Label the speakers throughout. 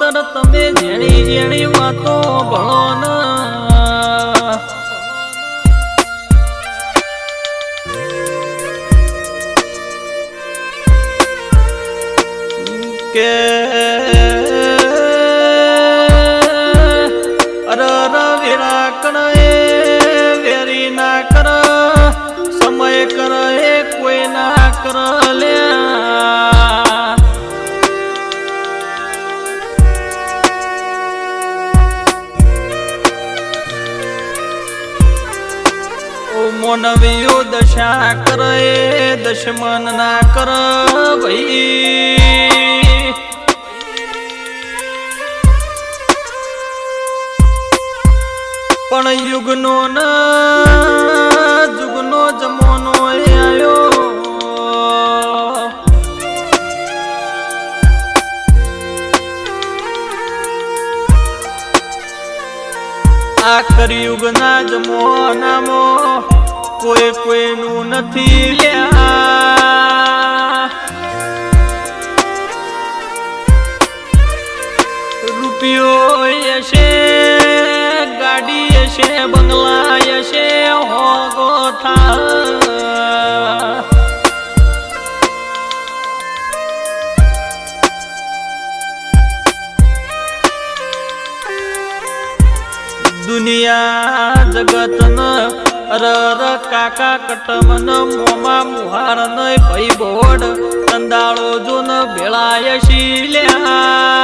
Speaker 1: તર તમે જેણી જેણી વાતો ભણો ન કે વેરા કર વેરી ના કર સમય કર એ કોઈ ના કર લ્યા મોનવીઓ દશા કર એ દશમન ના કર ભાઈ પણ યુગનો ન જુગનો જમોનો આયો આ કળિયુગના જમોનામાં કોઈ કોઈનું નથી લ્યા રૂપિયો હશે ગાડી હશે બંગલા હશે હોગો થા દુનિયા જગત ન અરર કાકા કટમન મોમા મુહાર ન ભાઈ બોડ કંદાળો જો ન ભેળાય શીલ્યા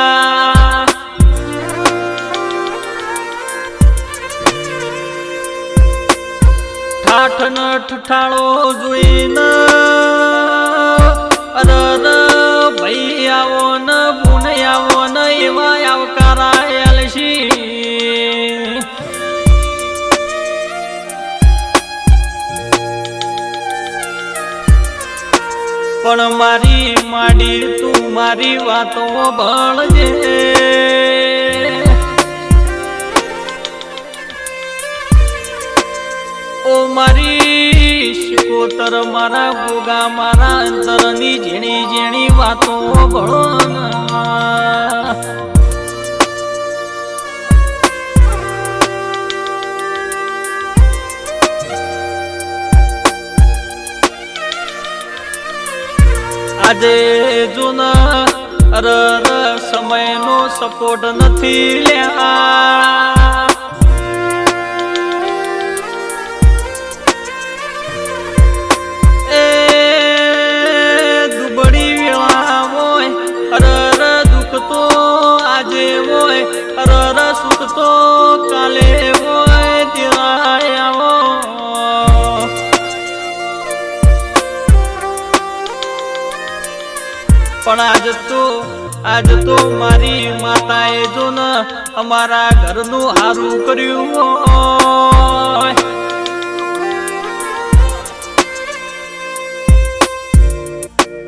Speaker 1: ઠાઠ ન ઠઠાળો જોઈને અરર ભાઈ આવો ન બુન આવો ન એવા આવકારાયેલ શી પણ મારી માડી તું મારી વાતો ભણજે ઓ મારી શિકોતર મારા ગોગા મારા અંતરની ઝીણી ઝીણી વાતો ભણો આજે જૂના અરર સમયનો સપોર્ટ નથી લ્યા એ દુબળી વેળા હોય અરર દુઃખ તો આજે હોય અરર સુખ તો કાલે હોય ત્યારે આવો પણ આજ તો મારી માતાએ જો ન અમારા ઘરનું હારું કર્યું હોય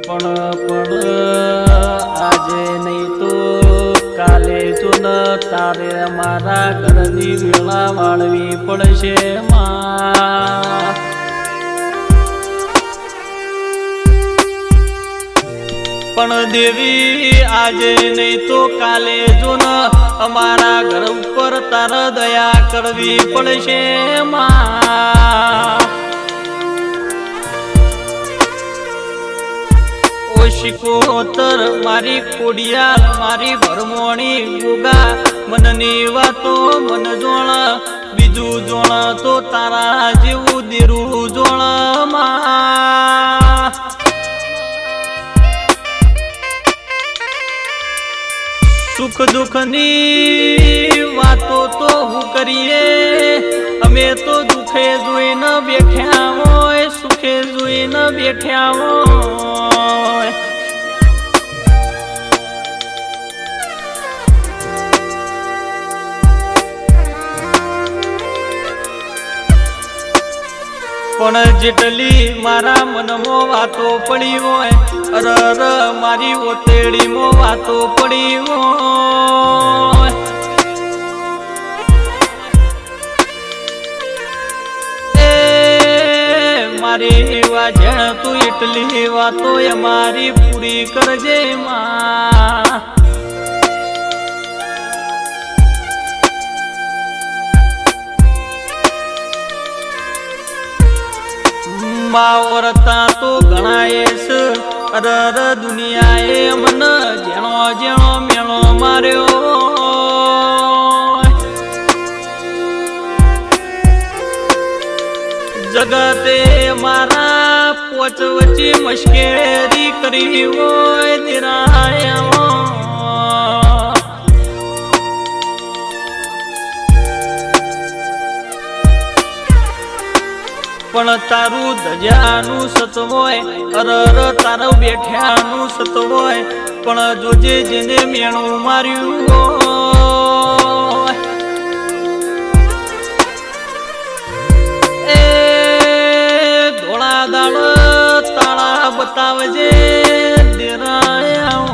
Speaker 1: પણ આજે નહીં તો કાલે જો ન તારે અમારા ઘરની વેળા વાળવી પડશે માં પણ દેવી આજે નહીં તો કાલે જો ન અમારા ઘર ઉપર તાર દયા કરવી પડશે માં ઓ શિકોતર મારી ખોડિયાર મારી ભરમોણી ગોગા મનની વાતો મન જોણ બીજું જોણ તો તારા જેવું દેરું જોણ માં સુખ દુઃખની વાતો તો હું કરીએ અમે તો દુઃખે જોઈને બેઠ્યા હોય સુખે જોઈને બેઠ્યા હોય પણ જેટલી મારા મનમાં વાતો પડી હોય અરર મારી ઓતેડીમાં વાતો પડી હોય એ મારી વાજણ તું એટલી વાતો અમારી પૂરી કરજે માં માવરતા તો ગણાય છે અરર દુનિયાએ મન જેણો જેણો મેળો માર્યો જગતે મારા પોચ વચ્ચે મશ્કેરી કરી હોય નિરાયા પણ તારું ધજાનું સત હોય અરર તારું બેઠ્યાનું સત હોય પણ જોજે જેને મેણું માર્યું હોય એ ધોળા દાળ તાળા બતાવજે દેરાયા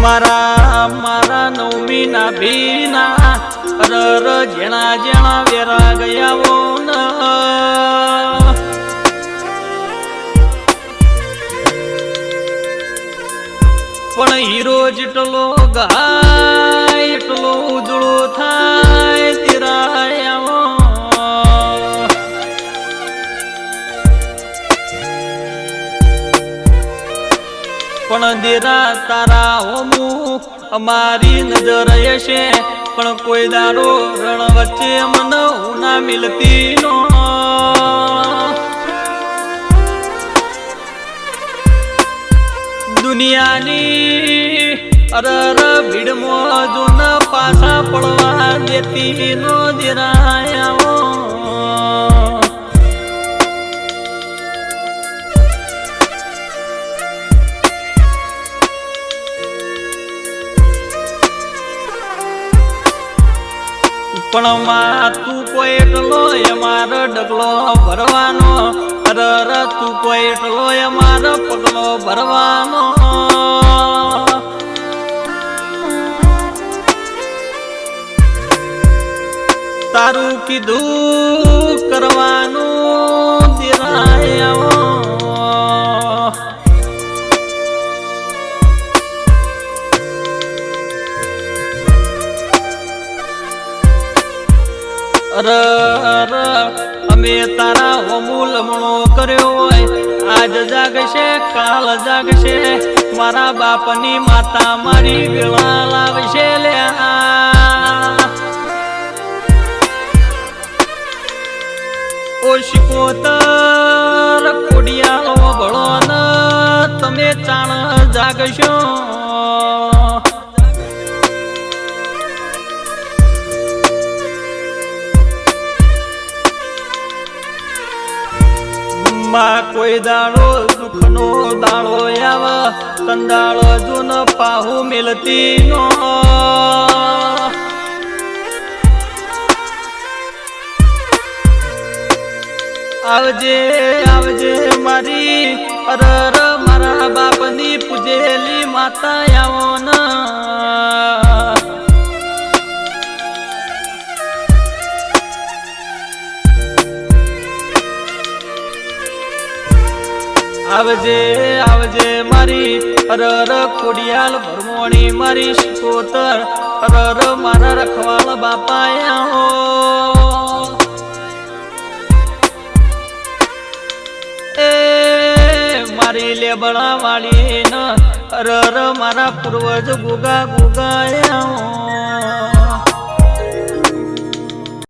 Speaker 1: મારા મારા નવમી ના ભીના અરર જેણા જેણા વેરા ગયાવો ન પણ હીરો જેટલો ગાય એટલો ઉજળો થાય તિરાયા પણ દેરા તારા હોમુ અમારી નજર હશે પણ કોઈ દાડો રણ વચ્ચે મન ના મિલતી નો દુનિયાની અરર ભીડમાં જો ન પાછા પડવા દેતી નો દેરાયા પણ માં તું કોઈ એટલો અમારો ડગલો ભરવાનો અરર તું કોઈ એટલો અમારો પગલો ભરવાનો તારું કીધું કરવાનું દેરાયા અરર અમે તારા હોમુલ મણો કર્યો હોય આજ જાગશે કાલ જાગશે મારા બાપની માતા મારી વેળા લાવશે લ્યા ઓ શિકોતર કોડિયાળો ભળો ન તમે ચાણ જાગશો માં કોઈ દાડો દુઃખનો દાડો આવ કંદાળો જૂન પાહુ મિલતી નો આવજે આવજે મારી અરર મારા બાપની પૂજેલી માતા આવો ના આવજે આવજે મારી અરર ખોડિયાલ ભરમોણી મારી શિકોતર અરર મારા રખવાળ બાપાયા એ મારી લેબડા વાળી ન અરર મારા પૂર્વજ ગુગા ગુગાયા